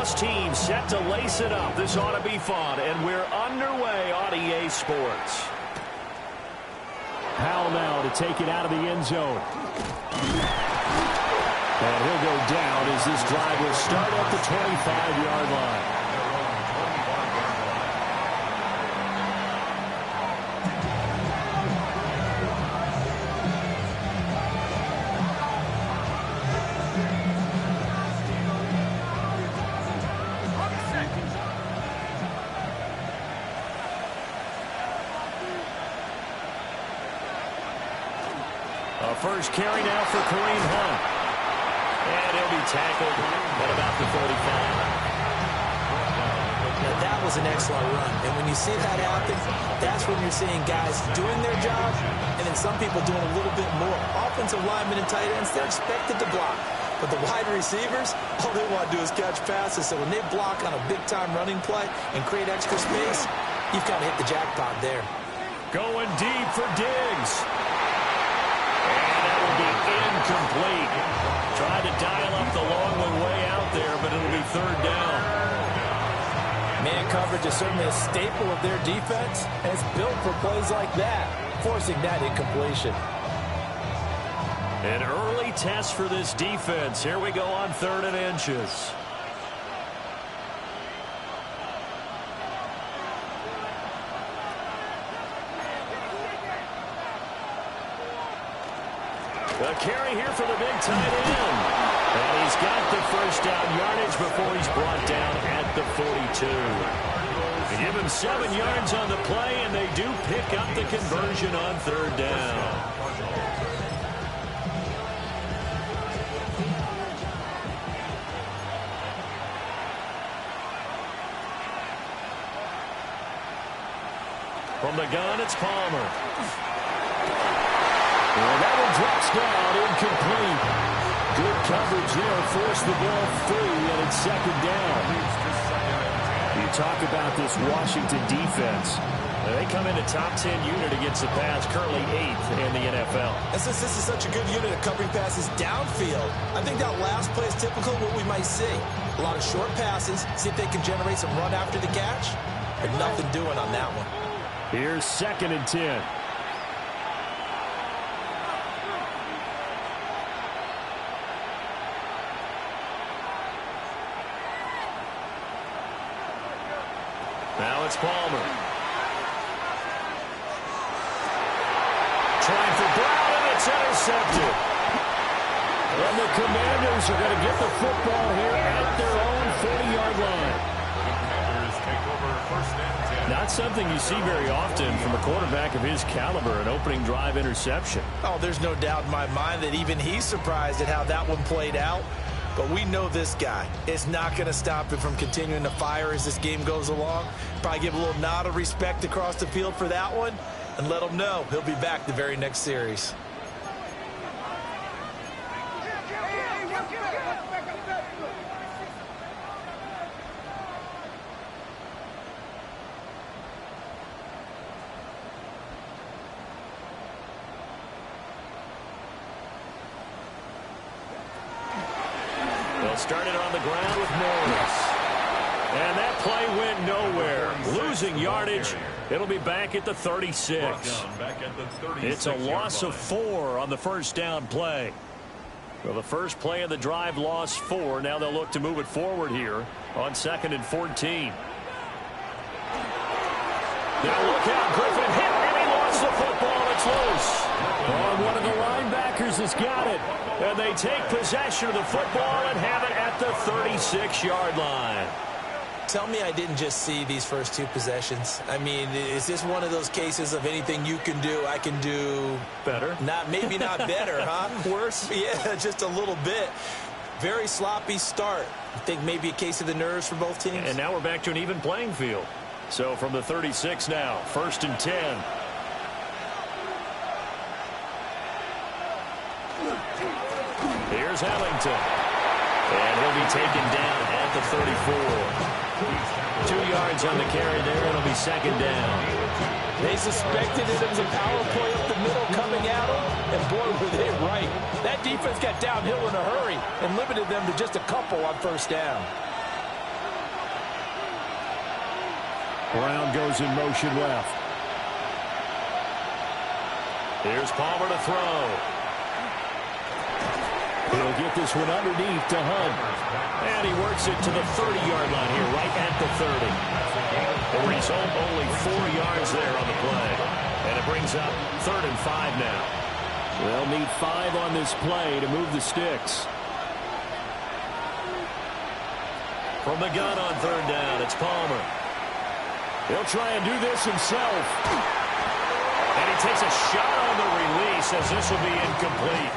Both teams set to lace it up. This ought to be fun, and we're underway on EA Sports. Powell now to take it out of the end zone. And he'll go down as this drive will start at the 25-yard line. First carry now for Kareem Hunt. And he'll be tackled at about the 45. Now that was an excellent run. And when you see that happen, that's when you're seeing guys doing their job and then some people doing a little bit more. Offensive linemen and tight ends, they're expected to block. But the wide receivers, all they want to do is catch passes. So when they block on a big-time running play and create extra space, you've got to hit the jackpot there. Going deep for Diggs. Incomplete. Tried to dial up the long one way out there, but it'll be third down. Man coverage is certainly a staple of their defense, and it's built for plays like that, forcing that incompletion. An early test for this defense. Here we go on 3rd and inches. A carry here for the big tight end. And he's got the first down yardage before he's brought down at the 42. They give him 7 yards on the play, and they do pick up the conversion on 3rd down. From the gun, it's Palmer. And that one drops down, incomplete. Good coverage there, forced the ball free, and it's 2nd down. You talk about this Washington defense. They come in a top 10 unit against the pass, currently 8th in the NFL. And since this is such a good unit of covering passes downfield, I think that last play is typical of what we might see. A lot of short passes, see if they can generate some run after the catch, but nothing doing on that one. Here's 2nd and 10. Now it's Palmer. Trying for Brown, and it's intercepted. And the Commanders are going to get the football here at their own 40-yard line. Commanders take over 1st and 10. Not something you see very often from a quarterback of his caliber, an opening drive interception. Oh, there's no doubt in my mind that even he's surprised at how that one played out. But we know this guy is not going to stop him from continuing to fire as this game goes along. Probably give a little nod of respect across the field for that one and let him know he'll be back the very next series. Started on the ground with Morris. And that play went nowhere. Losing yardage. It'll be back at the 36. It's a loss of 4 on the first down play. Well, the first play of the drive lost 4. Now they'll look to move it forward here on 2nd and 14. Now look out. Griffin hit, and he lost the football. It's loose. Oh, one of the linebackers has got it. And they take possession of the football and have it at the 36-yard line. Tell me I didn't just see these first 2 possessions. I mean, is this one of those cases of anything you can do, I can do better? Maybe not better, huh? Worse? Yeah, just a little bit. Very sloppy start. I think maybe a case of the nerves for both teams. And now we're back to an even playing field. So from the 36 now, 1st and 10. Here's Ellington. And he'll be taken down at the 34. 2 yards on the carry there. It'll be 2nd down. They suspected it was a power play up the middle coming at them, and boy, were they right. That defense got downhill in a hurry and limited them to just a couple on 1st down. Brown goes in motion left. Here's Palmer to throw. He'll get this one underneath to Hunt. And he works it to the 30-yard line here, right at the 30. The result, only 4 yards there on the play. And it brings up 3rd and 5 now. They'll need 5 on this play to move the sticks. From the gun on 3rd down, it's Palmer. He'll try and do this himself. And he takes a shot on the release as this will be incomplete.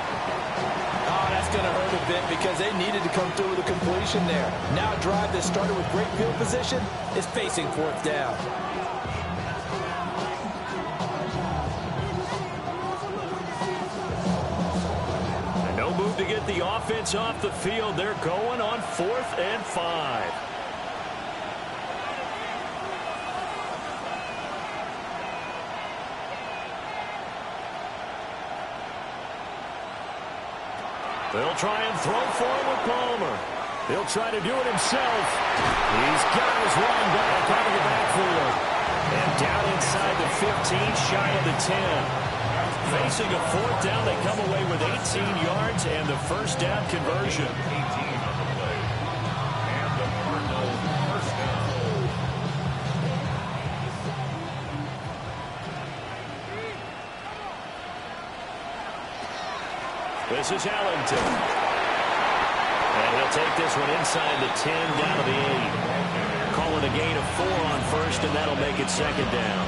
Oh, that's going to hurt a bit because they needed to come through with a completion there. Now a drive that started with great field position is facing 4th down. And no move to get the offense off the field. They're going on 4th and 5. They'll try and throw for him with Palmer. He'll try to do it himself. He's got his run back out of the backfield. And down inside the 15, shy of the 10. Facing a 4th down, they come away with 18 yards and the 1st down conversion. 18 on the play. And the Cardinals' 1st down. This is Ellington. And he'll take this one inside the 10, down to the 8. Call it a gain of 4 on 1st, and that'll make it 2nd down.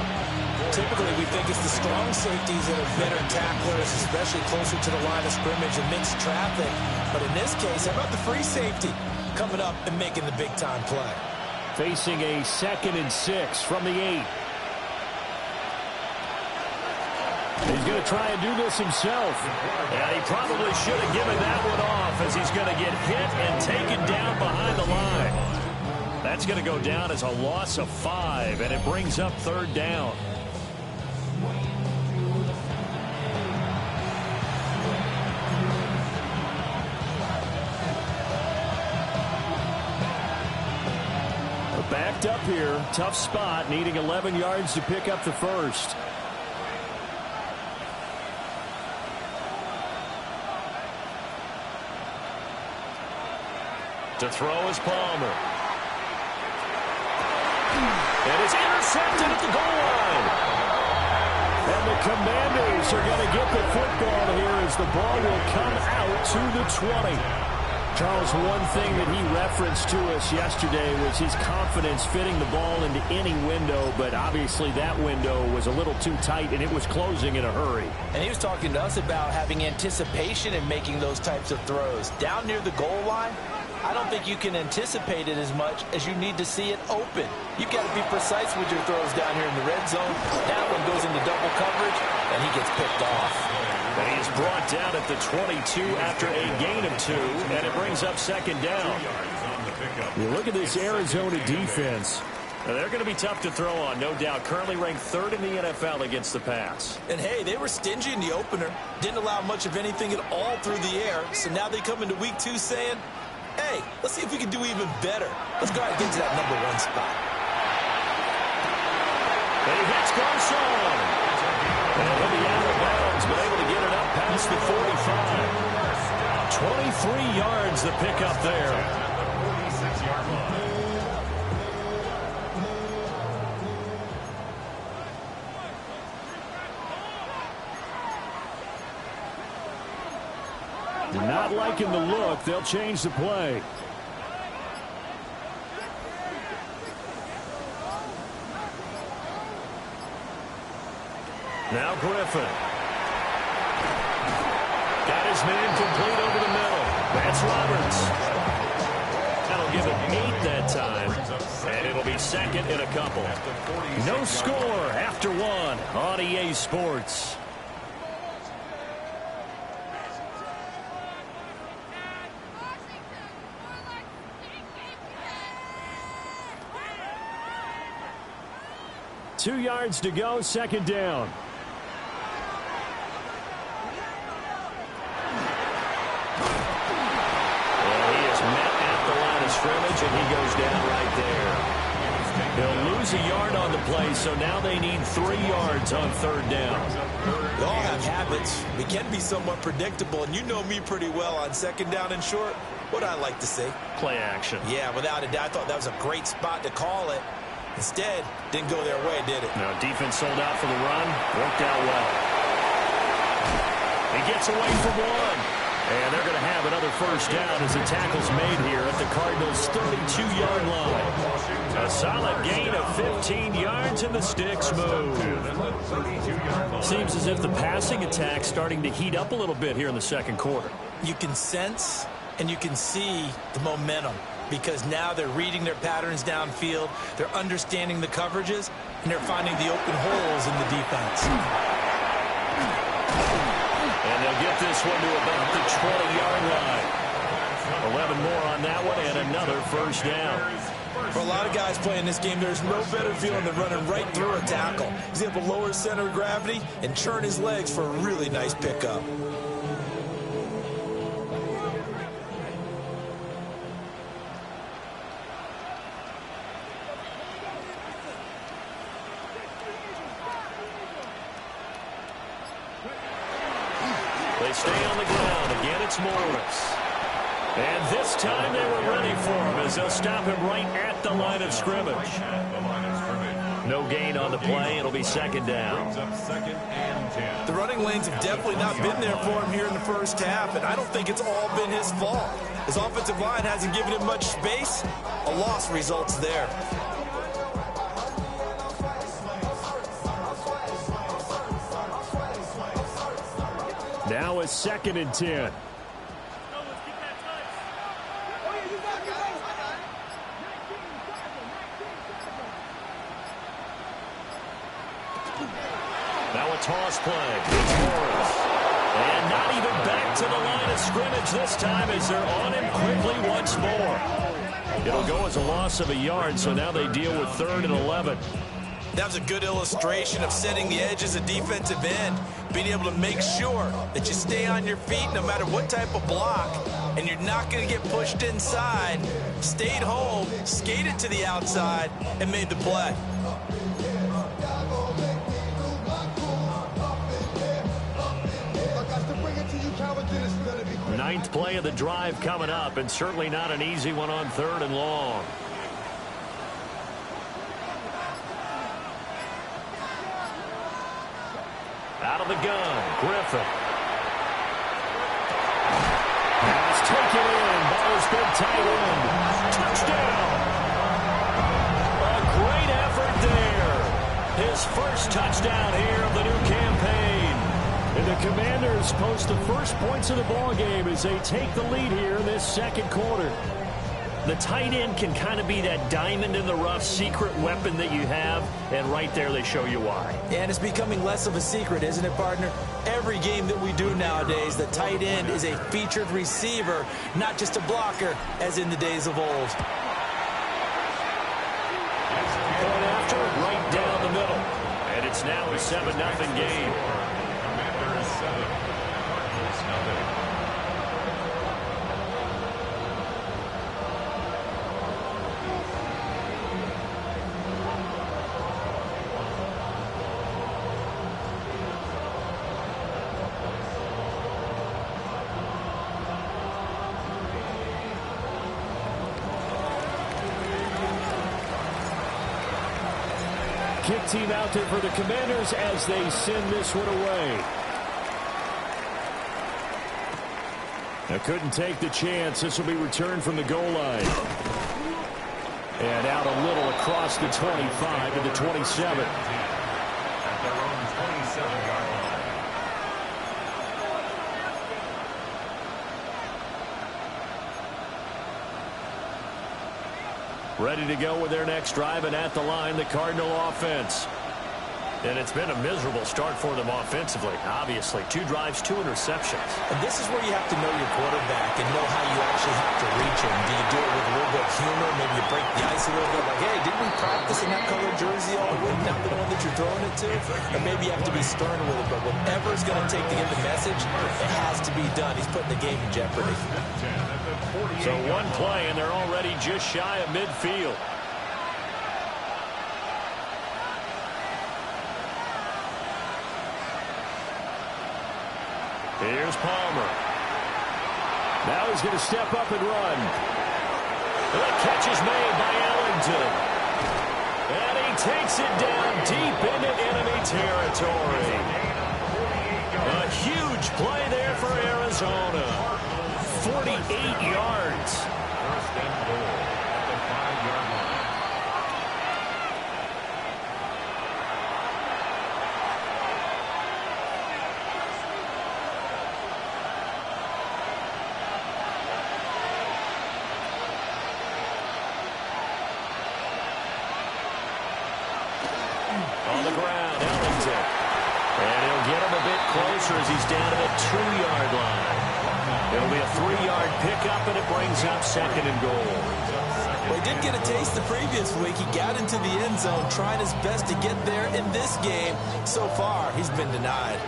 Typically, we think it's the strong safeties that are better tacklers, especially closer to the line of scrimmage amidst traffic. But in this case, how about the free safety coming up and making the big-time play? Facing a 2nd and 6 from the 8. He's going to try and do this himself. Yeah, he probably should have given that one off as he's going to get hit and taken down behind the line. That's going to go down as a loss of 5, and it brings up 3rd down. Backed up here. Tough spot, needing 11 yards to pick up the 1st. To throw is Palmer. And it's intercepted at the goal line. And the Commanders are going to get the football here as the ball will come out to the 20. Charles, one thing that he referenced to us yesterday was his confidence fitting the ball into any window, but obviously that window was a little too tight, and it was closing in a hurry. And he was talking to us about having anticipation in making those types of throws. Down near the goal line, I don't think you can anticipate it as much as you need to see it open. You've got to be precise with your throws down here in the red zone. That one goes into double coverage, and he gets picked off. And he is brought down at the 22 after a gain of 2, and it brings up 2nd down. You look at this Arizona defense. Now, they're going to be tough to throw on, no doubt. Currently ranked 3rd in the NFL against the pass. And, hey, they were stingy in the opener. Didn't allow much of anything at all through the air. So now they come into week 2 saying, hey, let's see if we can do even better. Let's go ahead and get to that number 1 spot. And he hits Garcon. And he'll be out of bounds, but able to get it up past the 45. 23 yards the pickup there. Not liking the look. They'll change the play. Now Griffin. Got his man complete over the middle. That's Roberts. That'll give him 8 that time. And it'll be 2nd in a couple. No score after 1 on EA Sports. Two yards to go, 2nd down. And he is met at the line of scrimmage, and he goes down right there. He'll lose lose a yard on the play, so now they need 3 yards on 3rd down. We all have habits. We can be somewhat predictable, and you know me pretty well on 2nd down and short. What I like to say? Play action. Yeah, without a doubt. I thought that was a great spot to call it. Instead, didn't go their way, did it? No, defense sold out for the run. Worked out well. He gets away from one. And they're going to have another 1st down as the tackle's made here at the Cardinals' 32-yard line. A solid gain of 15 yards, and the sticks move. Seems as if the passing attack's starting to heat up a little bit here in the 2nd quarter. You can sense and you can see the momentum, because now they're reading their patterns downfield, they're understanding the coverages, and they're finding the open holes in the defense. And they'll get this one to about the 20-yard line. 11 more on that one, and another 1st down. For a lot of guys playing this game, there's no better feeling than running right through a tackle. He's able to lower his center of gravity and turn his legs for a really nice pickup. They stay on the ground. Again, it's Morris. And this time they were ready for him as they'll stop him right at the line of scrimmage. No gain on the play. It'll be 2nd down. The running lanes have definitely not been there for him here in the 1st half, and I don't think it's all been his fault. His offensive line hasn't given him much space. A loss results there. Now it's 2nd and 10. Now a toss play. It's Morris. And not even back to the line of scrimmage this time as they're on him quickly once more. It'll go as a loss of a yard, so now they deal with 3rd and 11. That was a good illustration of setting the edge as a defensive end, being able to make sure that you stay on your feet no matter what type of block, and you're not going to get pushed inside. Stayed home, skated to the outside, and made the play. Ninth play of the drive coming up, and certainly not an easy one on 3rd and long. Out of the gun, Griffin. Pass taken in by his big tight end. Touchdown! A great effort there. His 1st touchdown here of the new campaign. And the Commanders post the 1st points of the ball game as they take the lead here in this 2nd quarter. The tight end can kind of be that diamond in the rough secret weapon that you have, and right there they show you why. And it's becoming less of a secret, isn't it, partner? Every game that we do nowadays, the tight end is a featured receiver, not just a blocker, as in the days of old. Going after it right down the middle. And it's now a 7-0 game. Commanders 7, Cardinals 0. Kick team out there for the Commanders as they send this one away. Now couldn't take the chance. This will be returned from the goal line. And out a little across the 25 to the 27. At their own 27-yard line. Ready to go with their next drive, and at the line, the Cardinal offense. And it's been a miserable start for them offensively, obviously. 2 drives, 2 interceptions. And this is where you have to know your quarterback and know how you actually have to reach him. Do you do it with a little bit of humor? Maybe you break the ice a little bit, like, hey, didn't we practice in that colored jersey all week, not the one that you're throwing it to? Or maybe you have to be stern with it, but whatever it's going to take to get the message, it has to be done. He's putting the game in jeopardy. So 1 play, and they're already just shy of midfield. Here's Palmer. Now he's going to step up and run. The catch is made by Ellington. And he takes it down deep into enemy territory. A huge play there for Arizona. 48 yards. First and goal at the 5-yard line. On the ground, Ellington. And he'll get him a bit closer as he's down to the 2-yard line. It'll be a 3-yard pickup, and it brings up second and goal. Well, he did get a taste the previous week. He got into the end zone trying his best to get there in this game. So far, he's been denied.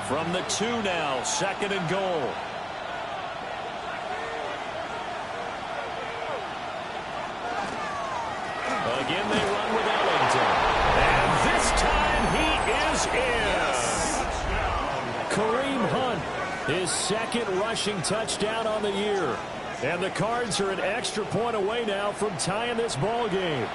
From the 2 now, second and goal. Again, they run with Ellington. And this time he is in. Kareem Hunt, his second rushing touchdown on the year. And the Cards are an extra point away now from tying this ball game.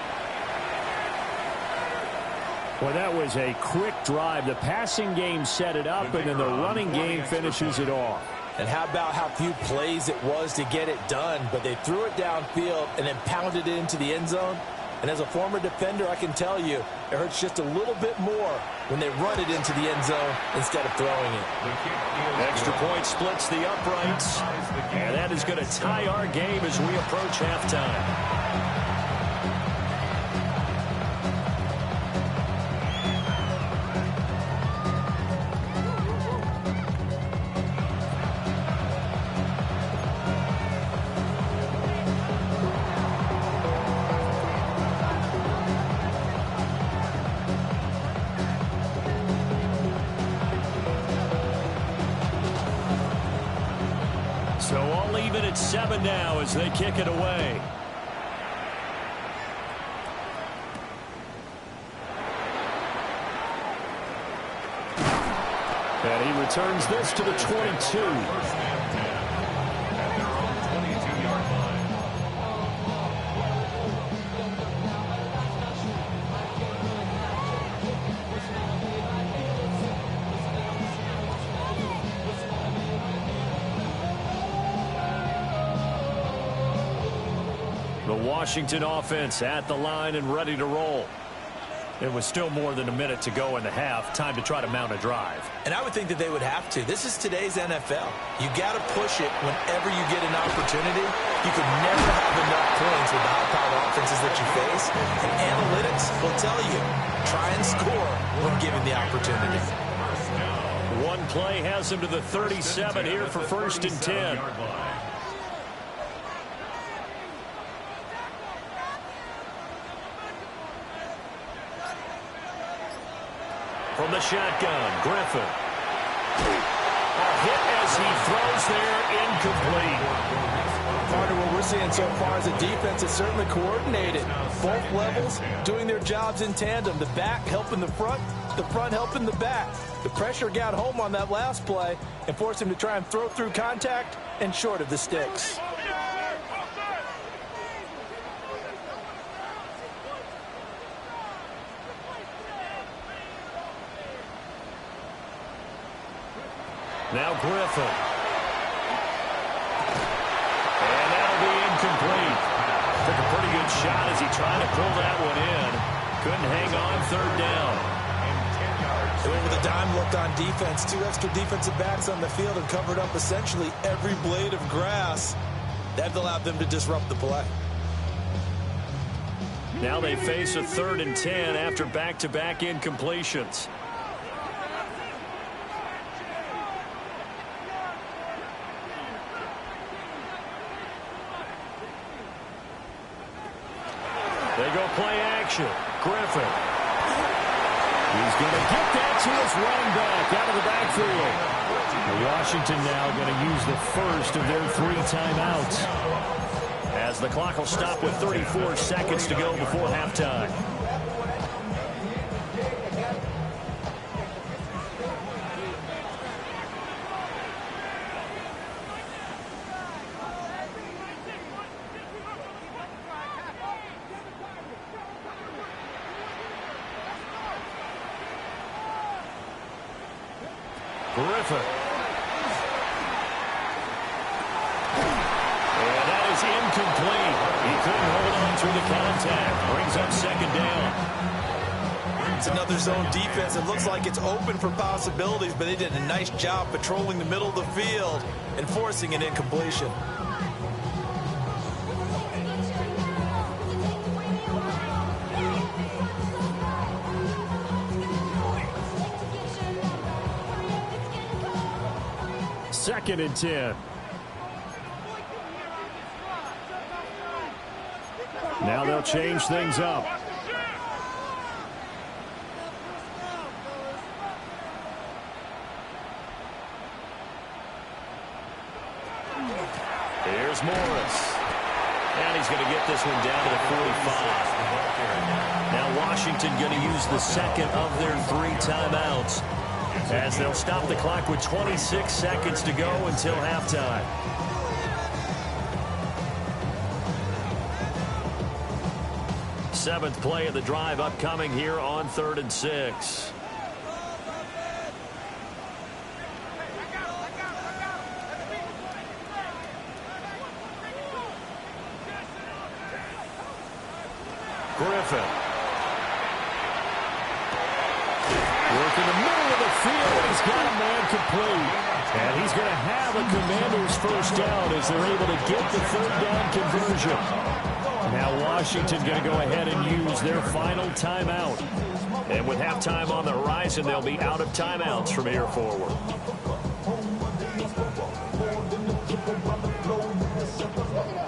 Well, that was a quick drive. The passing game set it up, and then the running game finishes it off. And how about how few plays it was to get it done, but they threw it downfield and then pounded it into the end zone. And as a former defender, I can tell you, it hurts just a little bit more when they run it into the end zone instead of throwing it. Extra point splits the uprights. And that is going to tie our game as we approach halftime. So all even at 7 now as they kick it away. And he returns this to the 22. The Washington offense at the line and ready to roll. It was still more than a minute to go in the half. Time to try to mount a drive. And I would think that they would have to. This is today's NFL. You got to push it whenever you get an opportunity. You can never have enough points with the high-powered offenses that you face. And analytics will tell you, try and score when given the opportunity. One play has him to the 37 here for first and 10. From the shotgun, Griffin. A hit as he throws there, incomplete. Partner, what we're seeing so far as a defense is certainly coordinated. Both levels doing their jobs in tandem. The back helping the front helping the back. The pressure got home on that last play and forced him to try and throw through contact and short of the sticks. Now Griffin. And that'll be incomplete. Took a pretty good shot as he tried to pull that one in. Couldn't hang on, third down. They went with a dime look on defense. 2 extra defensive backs on the field and covered up essentially every blade of grass. That allowed them to disrupt the play. Now they face a 3rd and 10 after back-to-back incompletions. They go play action. Griffin. He's going to get that to his running back out of the backfield. Washington now going to use the first of their 3 timeouts. As the clock will stop with 34 seconds to go before halftime. Griffin. And that is incomplete. He couldn't hold on through the contact. Brings up second down. It's another zone defense. It looks like it's open for possibilities, but they did a nice job patrolling the middle of the field and forcing an incompletion. Second and 10. Now they'll change things up. Here's Morris. And he's going to get this one down to the 45. Now Washington going to use the second of their 3 timeouts, as they'll stop the clock with 26 seconds to go until halftime. Seventh play of the drive upcoming here on 3rd and 6. Griffin. Work in the middle of the field. He's got a man complete. And he's going to have a Commanders first down as they're able to get the 3rd down conversion. Now Washington going to go ahead and use their final timeout. And with halftime on the horizon, they'll be out of timeouts from here forward.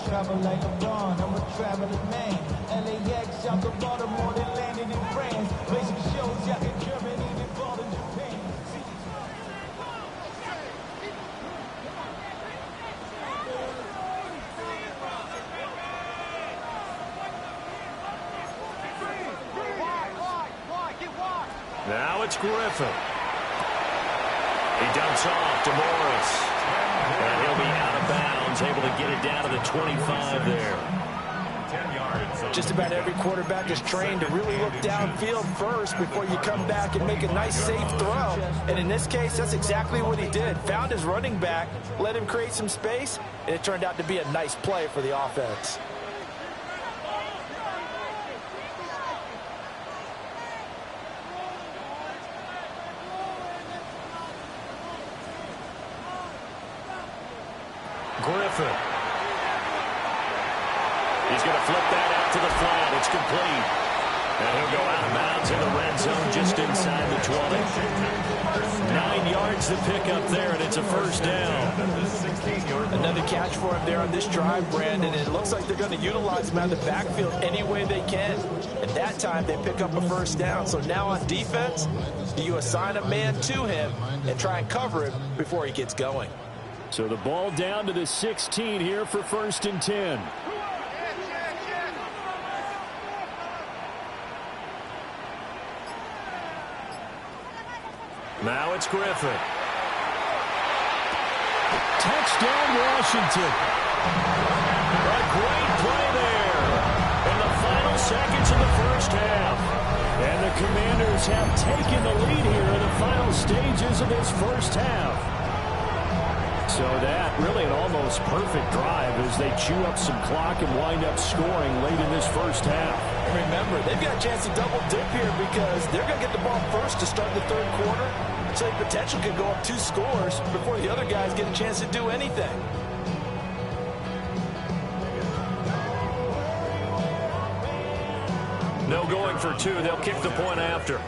Travel like I'm gone, I'm a traveling man. LAX, out to Baltimore, then landed in France. Play some shows out in Germany, then ball in Japan. Now it's Griffin. He dumps off to Morris. And he'll be out of bounds, able to get it down to the 25 there. 10 yards. Just about every quarterback is trained to really look downfield first before you come back and make a nice, safe throw. And in this case, that's exactly what he did. Found his running back, let him create some space, and it turned out to be a nice play for the offense. Griffin. He's going to flip that out to the flat. It's complete. And he'll go out of bounds in the red zone just inside the 20. 9 yards to pick up there, and it's a first down. Another catch for him there on this drive, Brandon. And it looks like they're going to utilize him out of the backfield any way they can. At that time, they pick up a first down. So now on defense, you assign a man to him and try and cover him before he gets going. So the ball down to the 16 here for 1st and 10. Now it's Griffin. Touchdown, Washington. A great play there in the final seconds of the first half. And the Commanders have taken the lead here in the final stages of this first half. So that really an almost perfect drive as they chew up some clock and wind up scoring late in this first half. And remember, they've got a chance to double dip here because they're going to get the ball first to start the 3rd quarter. So the potential could go up 2 scores before the other guys get a chance to do anything. No going for 2. They'll kick the point after.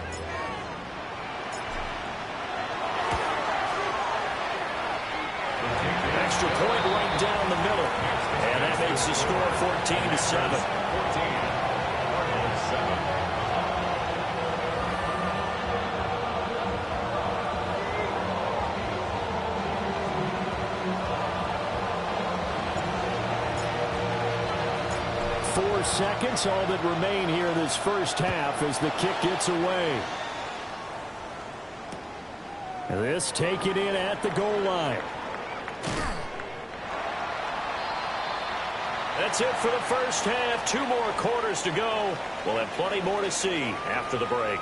Extra point right down the middle. And that makes the score 14-7. 4 seconds, all that remain here in this first half as the kick gets away. This taken in at the goal line. That's it for the first half. 2 more quarters to go. We'll have plenty more to see after the break.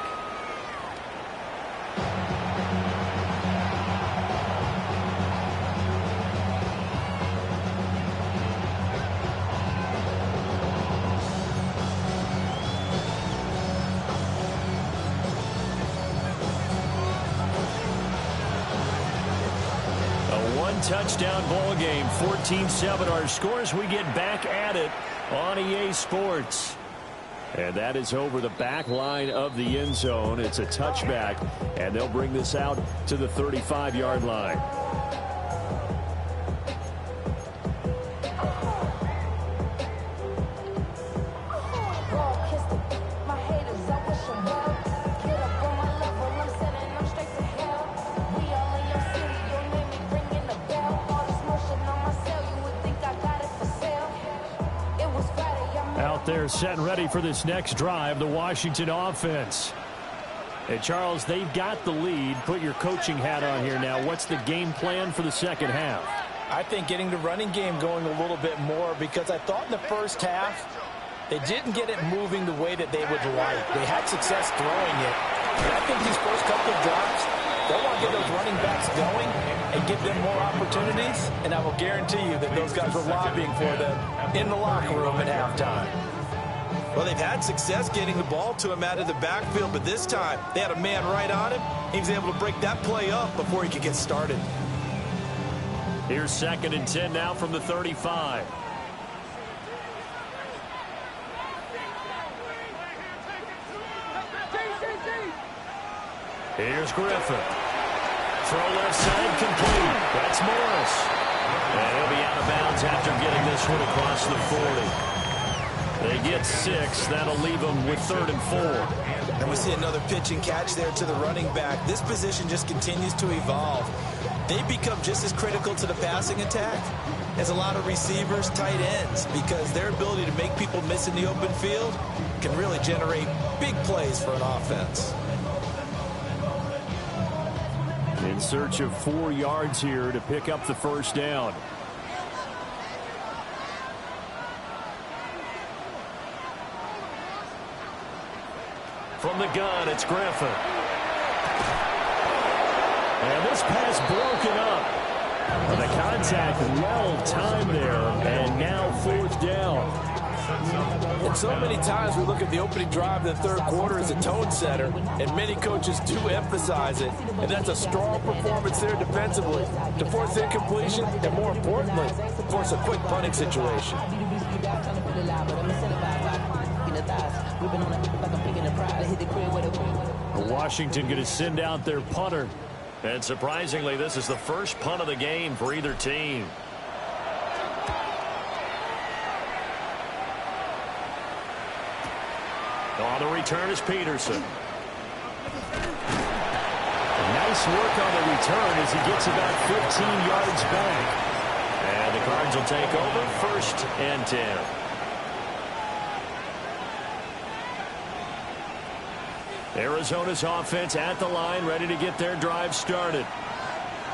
one-touchdown ball game. 14-7 our scores. We get back at it on EA Sports. And that is over the back line of the end zone. It's a touchback, and they'll bring this out to the 35-yard line. They're set and ready for this next drive, the Washington offense. And Charles, they've got the lead. Put your coaching hat on here now. What's the game plan for the second half? I think getting the running game going a little bit more, because I thought in the first half they didn't get it moving the way that they would like. They had success throwing it. And I think these first couple of drives, they want to get those running backs going and give them more opportunities. And I will guarantee you that those guys were lobbying for them in the locker room at halftime. Well, they've had success getting the ball to him out of the backfield, but this time they had a man right on him. He was able to break that play up before he could get started. Here's 2nd and 10 now from the 35. Here's Griffin. Throw left side complete. That's Morris. And he'll be out of bounds after getting this one across the 40. They get 6. That'll leave them with 3rd and 4. And we see another pitch and catch there to the running back. This position just continues to evolve. They become just as critical to the passing attack as a lot of receivers, tight ends, because their ability to make people miss in the open field can really generate big plays for an offense. In search of 4 yards here to pick up the first down. From the gun, it's Griffin. And this pass broken up. And the contact well timed there. And now 4th down. And so many times we look at the opening drive of the third quarter as a tone setter, and many coaches do emphasize it. And that's a strong performance there defensively to force incompletion and, more importantly, force a quick punting situation. Washington going to send out their punter. And surprisingly, this is the first punt of the game for either team. On the return is Peterson. Nice work on the return as he gets about 15 yards back. And the Cards will take over 1st and 10. Arizona's offense at the line, ready to get their drive started.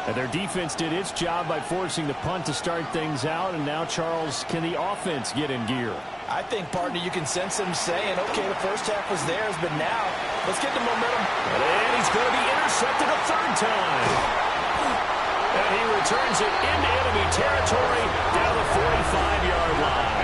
And their defense did its job by forcing the punt to start things out. And now, Charles, can the offense get in gear? I think, partner, you can sense him saying, okay, the first half was theirs, but now let's get the momentum. And he's going to be intercepted a 3rd time. And he returns it into enemy territory down the 45-yard line.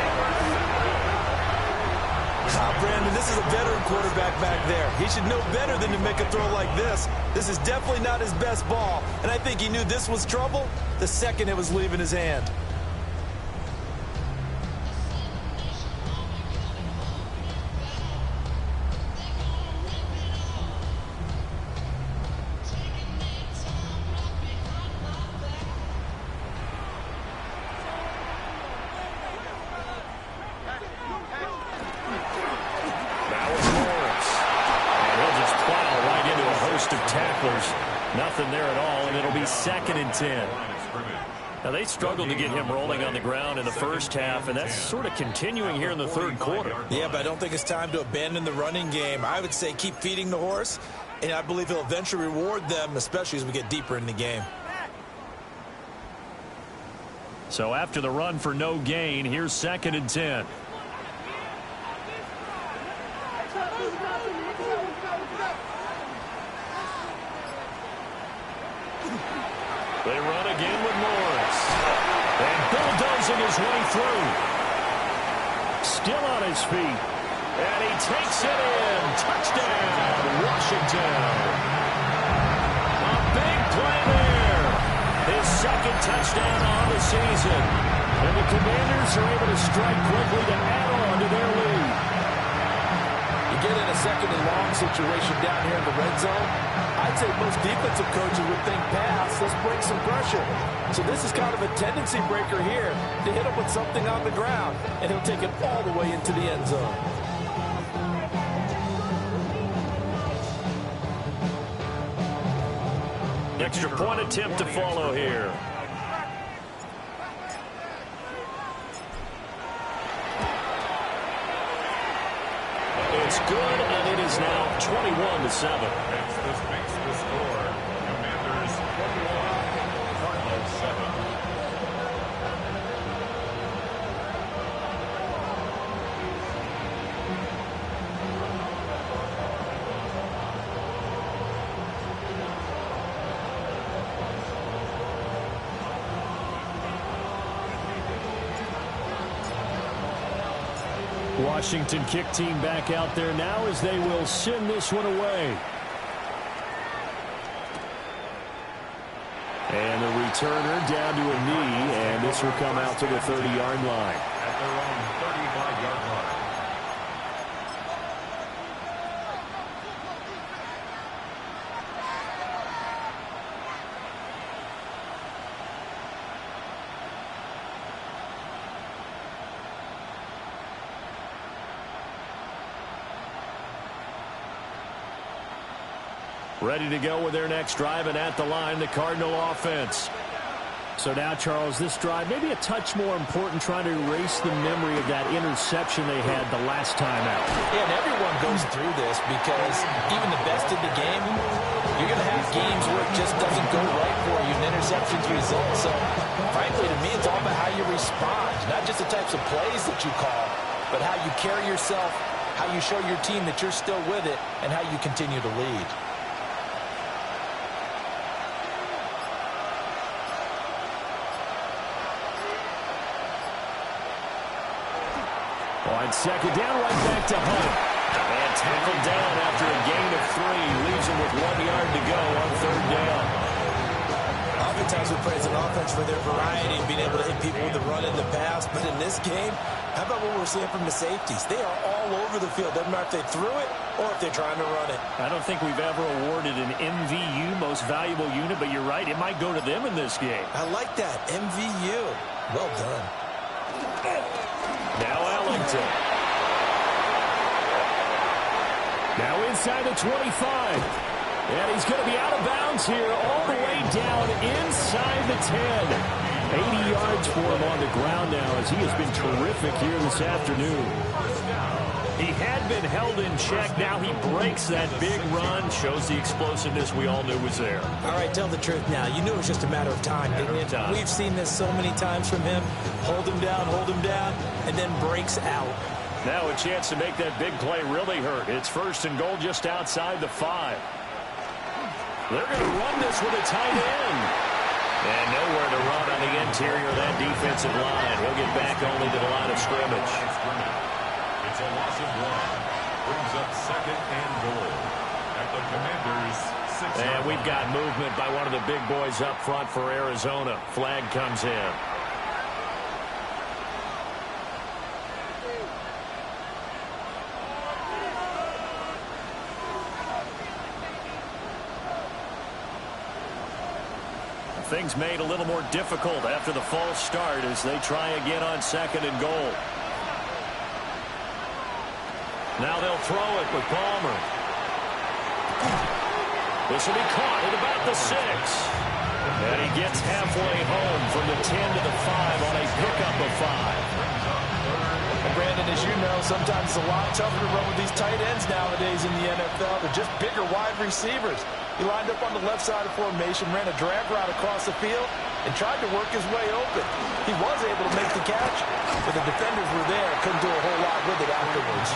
Brandon, this is a veteran quarterback back there. He should know better than to make a throw like this. This is definitely not his best ball, and I think he knew this was trouble the second it was leaving his hand. Nothing there at all, and it'll be 2nd and 10. Now, they struggled to get him rolling on the ground in the first half, and that's sort of continuing here in the third quarter. Yeah, but I don't think it's time to abandon the running game. I would say keep feeding the horse, and I believe he'll eventually reward them, especially as we get deeper in the game. So after the run for no gain, here's 2nd and 10. They run again with Morris. And bulldozing his way through. Still on his feet. And he takes it in. Touchdown, Washington. A big play there. His 2nd rushing touchdown on the season. And the Commanders are able to strike quickly to add on to their lead. You get in a second and long situation down here in the red zone, I'd say most defensive coaches would think pass, let's bring some pressure. So this is kind of a tendency breaker here to hit him with something on the ground, and he'll take it all the way into the end zone. Extra point attempt to follow here. It's good, and it is now 21-7. This makes the score. Commanders 21, Cardinals 7. Washington kick team back out there now as they will send this one away. And the returner down to a knee, and this will come out to the 30-yard line. At their own 35-yard line. Ready to go with their next drive, and at the line, the Cardinal offense. So now, Charles, this drive maybe a touch more important, trying to erase the memory of that interception they had the last time out. Yeah, and everyone goes through this because even the best in the game, you're going to have games where it just doesn't go right for you, and interceptions result. So, frankly, to me, it's all about how you respond, not just the types of plays that you call, but how you carry yourself, how you show your team that you're still with it, and how you continue to lead. On second down, right back to Hunt. And tackled down after a gain of 3. Leaves him with 1 yard to go on third down. Oftentimes we praise an offense for their variety and being able to hit people with the run and the pass. But in this game, how about what we're seeing from the safeties? They are all over the field. Doesn't matter if they threw it or if they're trying to run it. I don't think we've ever awarded an MVU, most valuable unit, but you're right, it might go to them in this game. I like that, MVU. Well done. Now Ellington. Now inside the 25. And he's going to be out of bounds here all the way down inside the 10. 80 yards for him on the ground now as he has been terrific here this afternoon. He had been held in check. Now he breaks that big run. Shows the explosiveness we all knew was there. All right, tell the truth now. You knew it was just a matter of time, didn't you? We've seen this so many times from him. Hold him down, and then breaks out. Now a chance to make that big play really hurt. It's first and goal just outside the 5. They're going to run this with a tight end. And nowhere to run on the interior of that defensive line. He'll get back only to the line of scrimmage. It's a loss of 1. Brings up second and goal at the Commanders' 6. And we've got movement by one of the big boys up front for Arizona. Flag comes in. Things made a little more difficult after the false start as they try again on second and goal. Now they'll throw it with Palmer. This will be caught at about the 6. And he gets halfway home from the 10 to the 5 on a pickup of 5. And Brandon, as you know, sometimes it's a lot tougher to run with these tight ends nowadays in the NFL. They're just bigger wide receivers. He lined up on the left side of formation, ran a drag route across the field, and tried to work his way open. He was able to make the catch, but the defenders were there. Couldn't do a whole lot with it afterwards.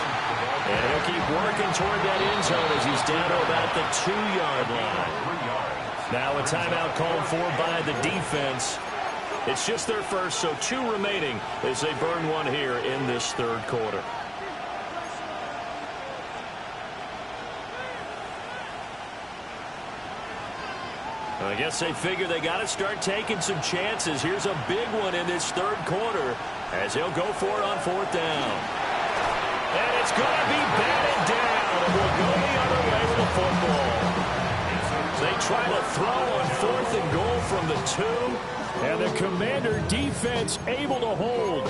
And he'll keep working toward that end zone as he's down to about the 2-yard line. Now a timeout called for by the defense. It's just their first, so 2 remaining as they burn one here in this third quarter. I guess they figure they got to start taking some chances. Here's a big one in this third quarter as he'll go for it on fourth down. And it's going to be batted down, and we'll go the other way with the football. They try to throw on fourth and goal from the 2. And the Commander defense able to hold.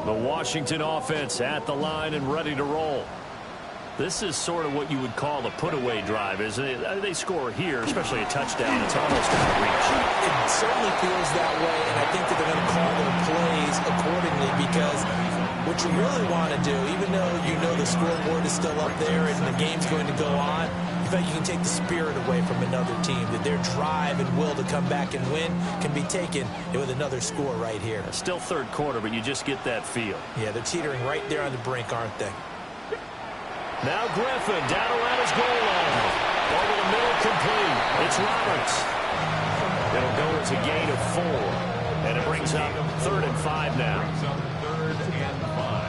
The Washington offense at the line and ready to roll. This is sort of what you would call a put-away drive, isn't it? They score here, especially a touchdown. It's almost out of reach. It certainly feels that way, and I think that they're going to call their plays accordingly because what you really want to do, even though you know the scoreboard is still up there and the game's going to go on, in fact, you can take the spirit away from another team, that their drive and will to come back and win can be taken with another score right here. Still third quarter, but you just get that feel. Yeah, they're teetering right there on the brink, aren't they? Now Griffin down around his goal line. Over the middle, complete. It's Roberts. It'll go as a gain of 4. And it brings up 3rd and 5 now. Third and 5.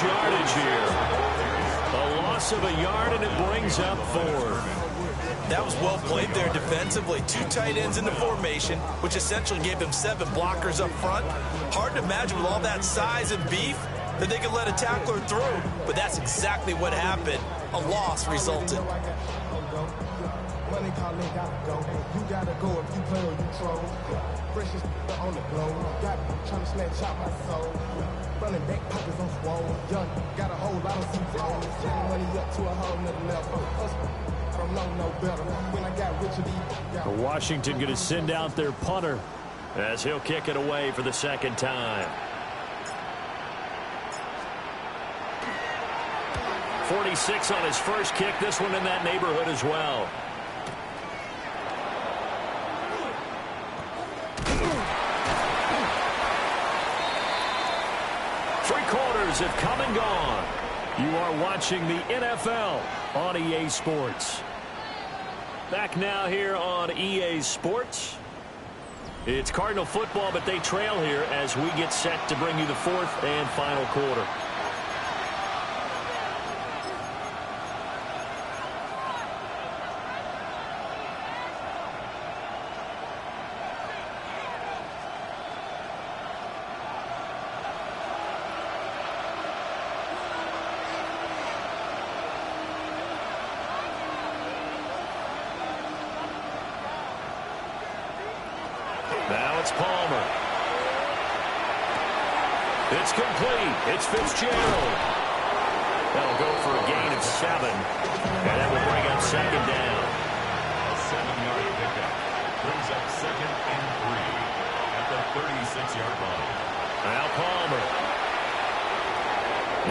Yardage here. A loss of a yard, and it brings up 4. That was well played there defensively. 2 tight ends in the formation, which essentially gave them 7 blockers up front. Hard to imagine with all that size and beef that they could let a tackler through. But that's exactly what happened. A loss resulted. Money calling, gotta go. You gotta go if you play or you troll. Precious on the globe. Got trying to snatch out my soul. Running back pockets on swole. Young, got a whole lot of seats on. Turning money up to a whole nother level. From no better. When I got rich of Washington going to send out their punter as he'll kick it away for the second time. 46 on his first kick. This one in that neighborhood as well. Have come and gone. You are watching the NFL on EA Sports. Back now here on EA Sports. It's Cardinal football, but they trail here as we get set to bring you the 4th and final quarter. Now it's Palmer. It's complete. It's Fitzgerald. That'll go for a gain of 7. And that will bring up second down. A 7-yard pickup. Brings up 2nd and 3 at the 36-yard line. Now Palmer.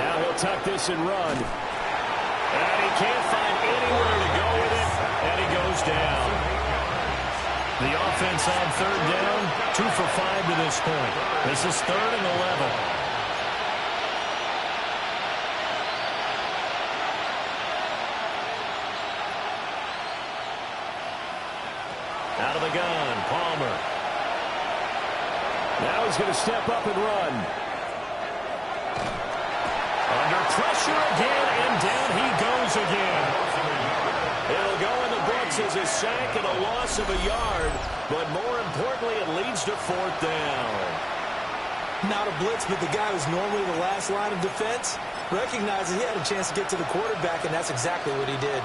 Now he'll tuck this and run. And he can't find anywhere to go with it. And he goes down. The offense on third down, 2 for 5 to this point. This is 3rd and 11. Out of the gun, Palmer. Now he's going to step up and run. Under pressure again, and down he goes again. It'll go in the books as a sack and a loss of a yard, but more importantly, it leads to 4th down. Not a blitz, but the guy who's normally the last line of defense recognizes he had a chance to get to the quarterback, and that's exactly what he did.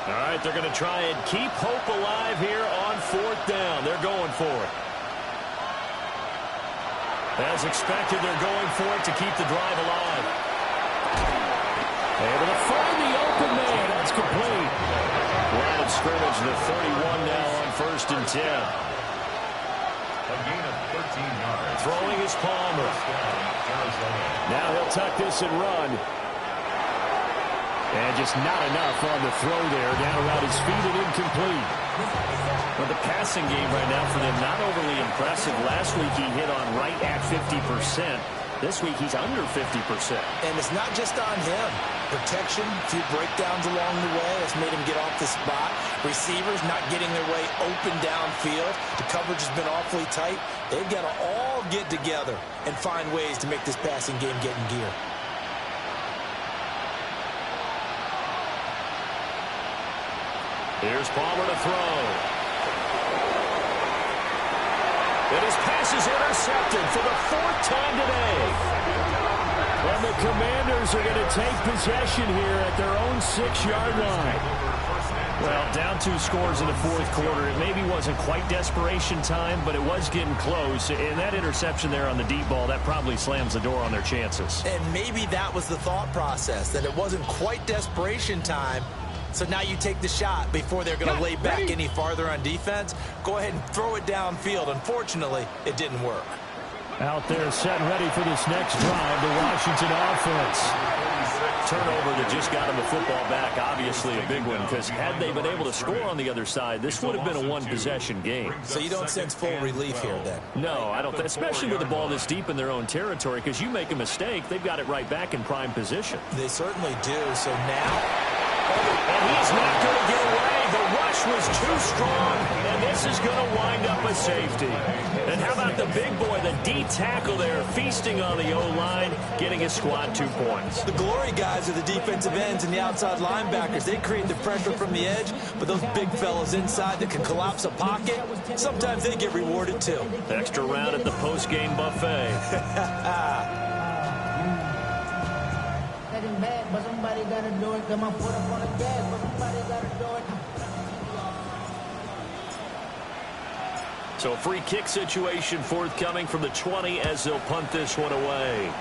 All right, they're going to try and keep hope alive here on 4th down. They're going for it. As expected, they're going for it to keep the drive alive. Able to find the open man. That's complete. Line of scrimmage, the 31 now on 1st and 10. A gain of 13 yards. Throwing is Palmer. Now he'll tuck this and run. And just not enough on the throw there. Down around his feet and incomplete. Well, the passing game right now for them, not overly impressive. Last week he hit on right at 50%. This week he's under 50%. And it's not just on him. Protection, a few breakdowns along the way. That's made him get off the spot. Receivers not getting their way open downfield. The coverage has been awfully tight. They've got to all get together and find ways to make this passing game get in gear. Here's Palmer to throw. And his pass is intercepted for the 4th time today. And the Commanders are going to take possession here at their own 6-yard line. Well, down 2 scores in the 4th quarter. It maybe wasn't quite desperation time, but it was getting close. And that interception there on the deep ball, that probably slams the door on their chances. And maybe that was the thought process, that it wasn't quite desperation time. So now you take the shot before they're going to lay back any farther on defense. Go ahead and throw it downfield. Unfortunately, it didn't work. Out there set and ready for this next drive, the Washington offense. Turnover that just got him the football back, obviously a big one, because had they been able to score on the other side, this would have been a one-possession game. So you don't sense full relief here then? No, I don't, especially with the ball this deep in their own territory, because you make a mistake, they've got it right back in prime position. They certainly do. So now... And he's not going to get away. The rush was too strong, and this is going to wind up a safety. And how about the big boy, the D tackle there, feasting on the O-line, getting his squad 2 points. The glory guys are the defensive ends and the outside linebackers. They create the pressure from the edge, but those big fellas inside that can collapse a pocket, sometimes they get rewarded too. Extra round at the post-game buffet. Bad, but somebody gotta do it. Come on, put up on the gas, but somebody gotta do it. So a free kick situation forthcoming from the 20 as they'll punt this one away.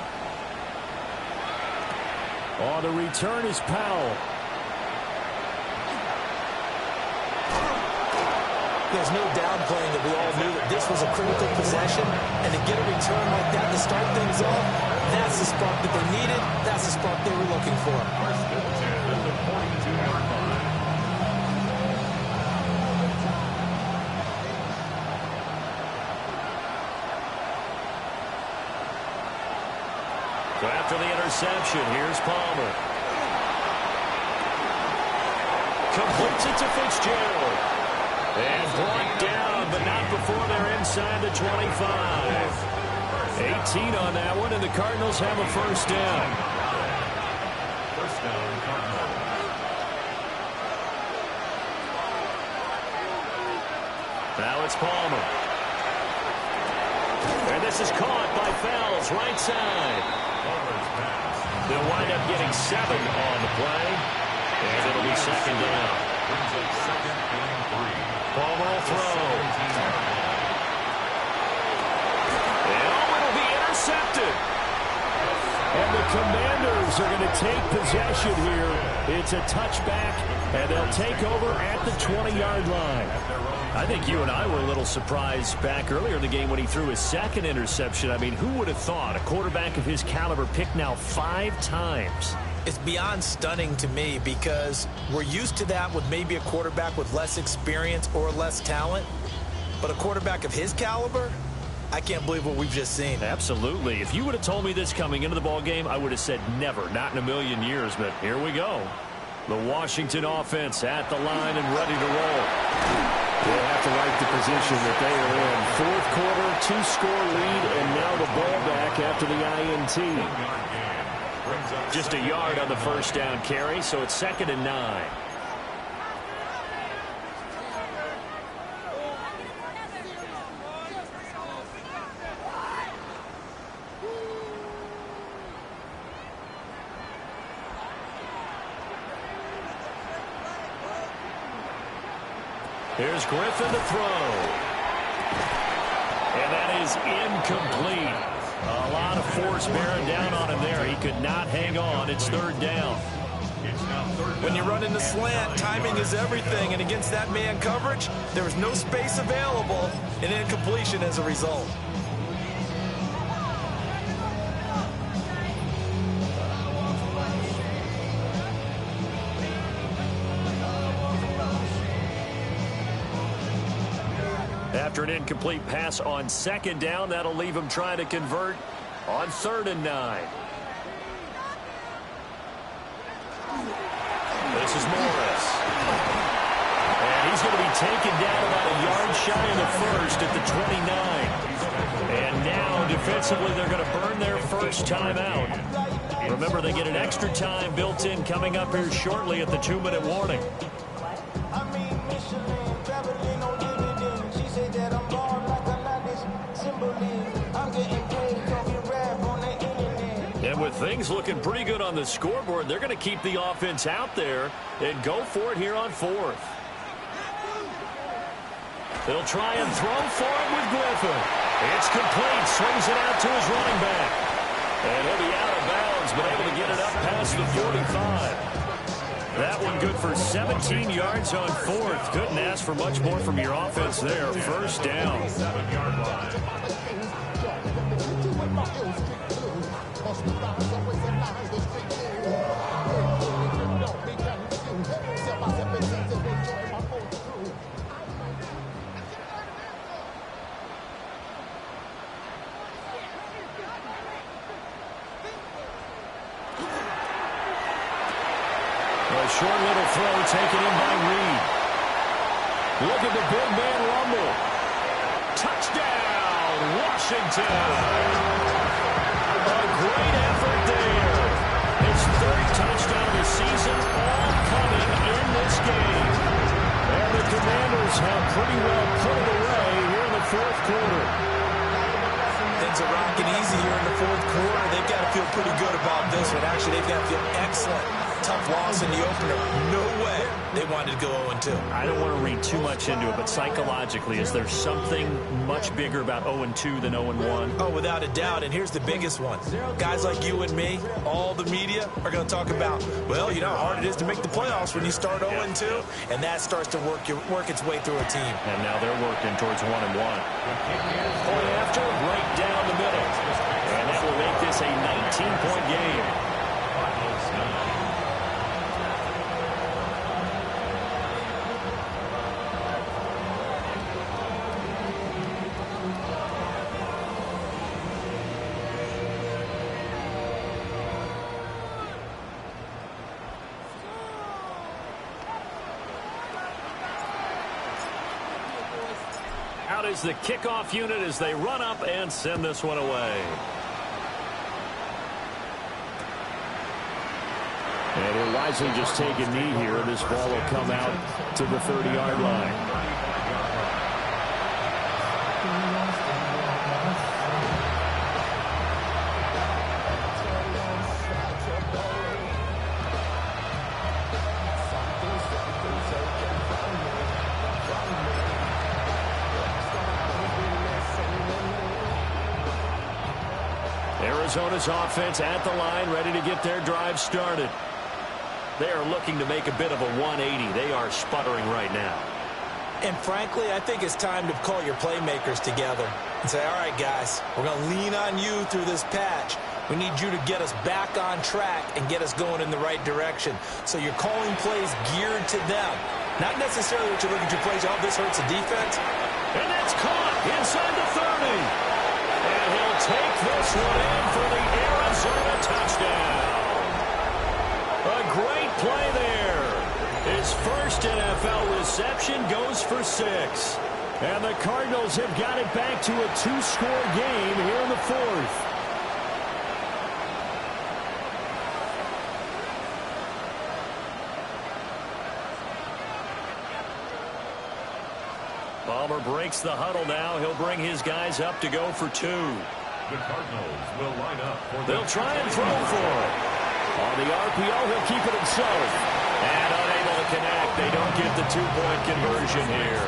On the return is Powell. There's no downplaying that we all knew that this was a critical possession, and to get a return like that to start things off, that's the spark that they needed. That's the spark they were looking for. First and 10 at the 42-yard line. So after the interception, here's Palmer. Completes it to Fitzgerald. And brought down, but not before they're inside the 25. 18 on that one, and the Cardinals have a first down. First down, Cardinals. Now it's Palmer. And this is caught by Fells, right side. Palmer's pass. They'll wind up getting 7 on the play, and it'll be second down. Brings up 2nd and 3. Palmer will throw. And it'll be intercepted. And the Commanders are going to take possession here. It's a touchback, and they'll take over at the 20-yard line. I think you and I were a little surprised back earlier in the game when he threw his 2nd interception. I mean, who would have thought a quarterback of his caliber picked now 5 times? It's beyond stunning to me because we're used to that with maybe a quarterback with less experience or less talent. But a quarterback of his caliber, I can't believe what we've just seen. Absolutely. If you would have told me this coming into the ball game, I would have said never, not in a million years. But here we go. The Washington offense at the line and ready to roll. They have to like the position that they are in. 4th quarter, 2-score lead, and now the ball back after the INT. Just a yard on the first down carry, so it's 2nd and 9. Here's Griffin to throw. And that is incomplete. A lot of force bearing down on him there. He could not hang on. It's 3rd down. When you run in the slant, timing is everything, and against that man coverage, there was no space available, and incompletion as a result. After an incomplete pass on second down, that'll leave him trying to convert on 3rd and 9. This is Morris. And he's going to be taken down about a yard shy of the first at the 29. And now, defensively, they're going to burn their first time out. Remember, they get an extra time built in coming up here shortly at the 2-minute warning. And with things looking pretty good on the scoreboard, they're going to keep the offense out there and go for it here on 4th. They'll try and throw for it with Griffin. It's complete. Swings it out to his running back. And he'll be out of bounds, but able to get it up past the 45. That one good for 17 yards on 4th. Couldn't ask for much more from your offense there. First down. 7-yard line. A short little throw taken in by Reed. Look at the big man rumble. Touchdown, Washington. A great effort there. His 3rd touchdown of the season, all coming in this game. And the Commanders have pretty well put it away here in the 4th quarter. Things are rocking easy here in the 4th quarter. They've got to feel pretty good about this one. Actually, they've got to feel excellent. Tough loss in the opener. No way they wanted to go 0-2. I don't want to read too much into it, but psychologically, is there something much bigger about 0-2 than 0-1? Oh, without a doubt, and here's the biggest one. Guys like you and me, all the media, are going to talk about, well, you know how hard it is to make the playoffs when you start 0-2, and that starts to work its way through a team. And now they're working towards 1-1. Point after, right down the middle. And that will make this a 19-point game. Out is the kickoff unit as they run up and send this one away. And he'll wisely just take a knee here. This ball will come out to the 30-yard line. Arizona's offense at the line, ready to get their drive started. They are looking to make a bit of a 180. They are sputtering right now. And frankly, I think it's time to call your playmakers together and say, all right, guys, we're going to lean on you through this patch. We need you to get us back on track and get us going in the right direction. So you're calling plays geared to them. Not necessarily that you look at your plays, oh, this hurts the defense. And that's caught inside the 30. And he'll take this one in for the Arizona touchdown. A great play there. His first NFL reception goes for 6. And the Cardinals have got it back to a 2-score game here in the 4th. Palmer breaks the huddle now. He'll bring his guys up to go for 2. The Cardinals will line up for They'll try and throw for it. On the RPO, he'll keep it himself. And unable to connect. They don't get the 2-point conversion here.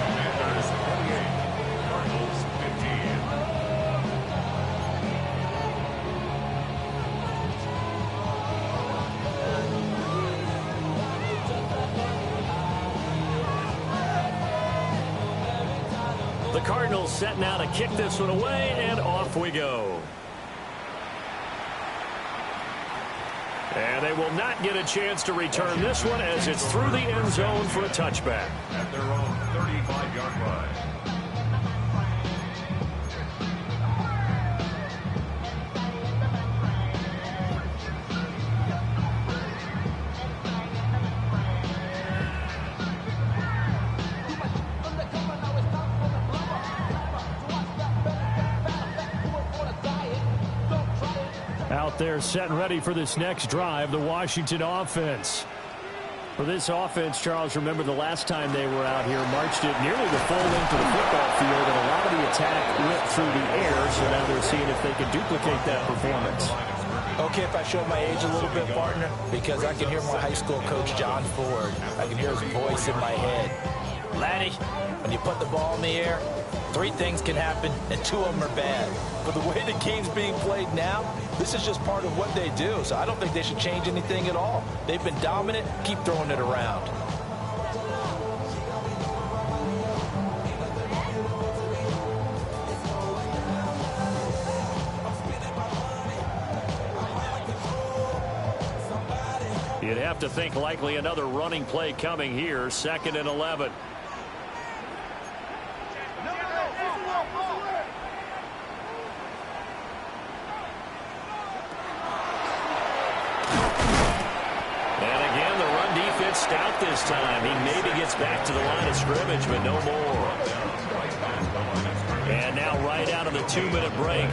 Commanders 28, Cardinals 15. The Cardinals setting out to kick this one away, and off we go. And they will not get a chance to return this one as it's through the end zone for a touchback. At their own 35-yard line. Out there set and ready for this next drive, the Washington offense. For this offense, Charles, remember the last time they were out here, marched it nearly the full length of the football field, and a lot of the attack went through the air, so now they're seeing if they can duplicate that performance. Okay, if I show my age a little bit, partner, because I can hear my high school coach, John Ford. I can hear his voice in my head. Laddie, when you put the ball in the air, 3 things can happen, and 2 of them are bad. But the way the game's being played now, this is just part of what they do. So I don't think they should change anything at all. They've been dominant. Keep throwing it around. You'd have to think likely another running play coming here, 2nd and 11. Stout this time. He maybe gets back to the line of scrimmage, but no more. And now right out of the 2-minute break,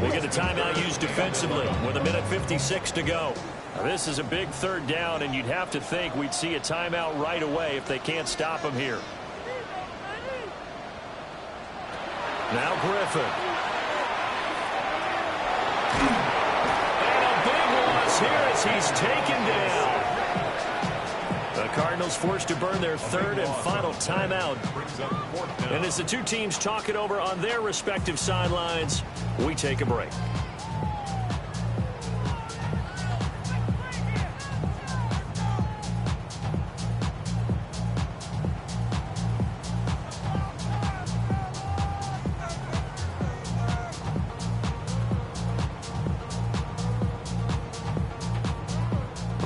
we get a timeout used defensively with 1:56 to go. Now, this is a big 3rd down, and you'd have to think we'd see a timeout right away if they can't stop him here. Now Griffin. And a big loss here as he's taken down. The Cardinals forced to burn their 3rd and final timeout. And as the 2 teams talk it over on their respective sidelines, we take a break.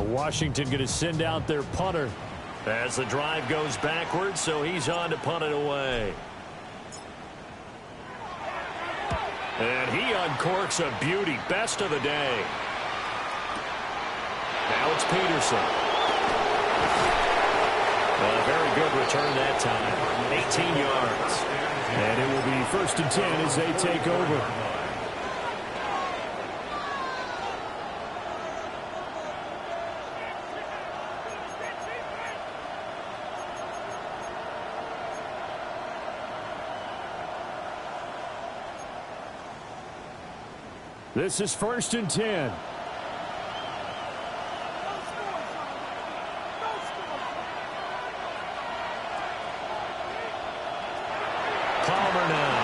Washington going to send out their punter as the drive goes backwards, so he's on to punt it away. And he uncorks a beauty. Best of the day. Now it's Peterson. A very good return that time. 18 yards. And it will be 1st and 10 as they take over. This is 1st and 10. Palmer now.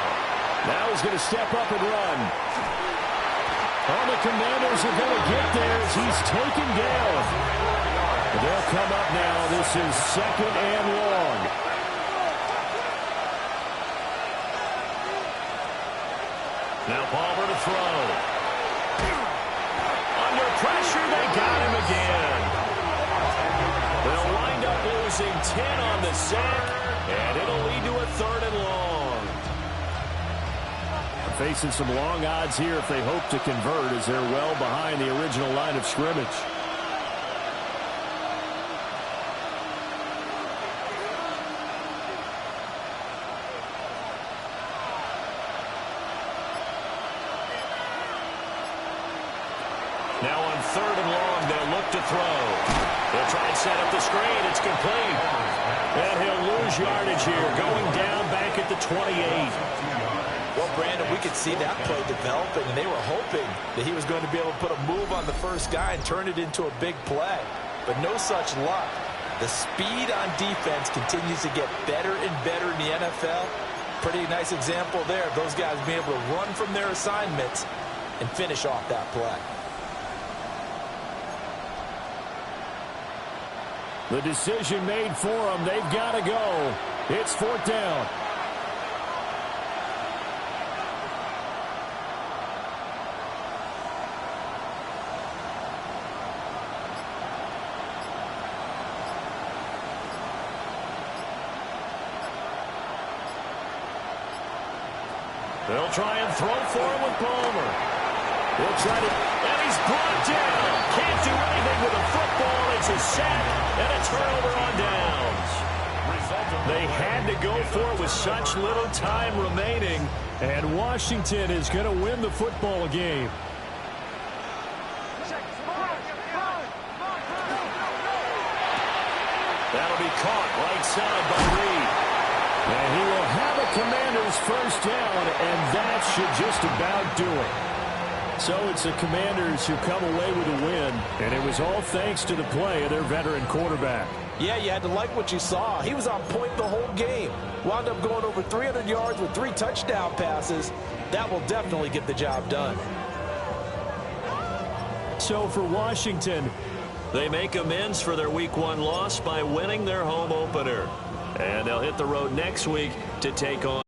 Now he's going to step up and run. All the Commanders are going to get there as he's taken down. They'll come up now. This is 2nd and long. Now Palmer to throw. Under pressure, they got him again. They'll wind up losing 10 on the sack, and it'll lead to a 3rd and long. Facing some long odds here if they hope to convert as they're well behind the original line of scrimmage. Now on 3rd and long, they'll look to throw. They'll try and set up the screen. It's complete. And he'll lose yardage here, going down back at the 28. Well, Brandon, we could see that play developing, and they were hoping that he was going to be able to put a move on the first guy and turn it into a big play. But no such luck. The speed on defense continues to get better and better in the NFL. Pretty nice example there of those guys being able to run from their assignments and finish off that play. The decision made for them. They've got to go. It's 4th down. They'll try and throw for him with Palmer. He'll try to, and he's brought down. Can't do anything with the football. It's a sack and a turnover on downs. They had to go for it with such little time remaining. And Washington is going to win the football game. That'll be caught right side by Reed. And he will have a Commanders first down, and that should just about do it. So it's the Commanders who come away with a win, and it was all thanks to the play of their veteran quarterback. Yeah, you had to like what you saw. He was on point the whole game. Wound up going over 300 yards with 3 touchdown passes. That will definitely get the job done. So for Washington, they make amends for their Week 1 loss by winning their home opener. And they'll hit the road next week to take on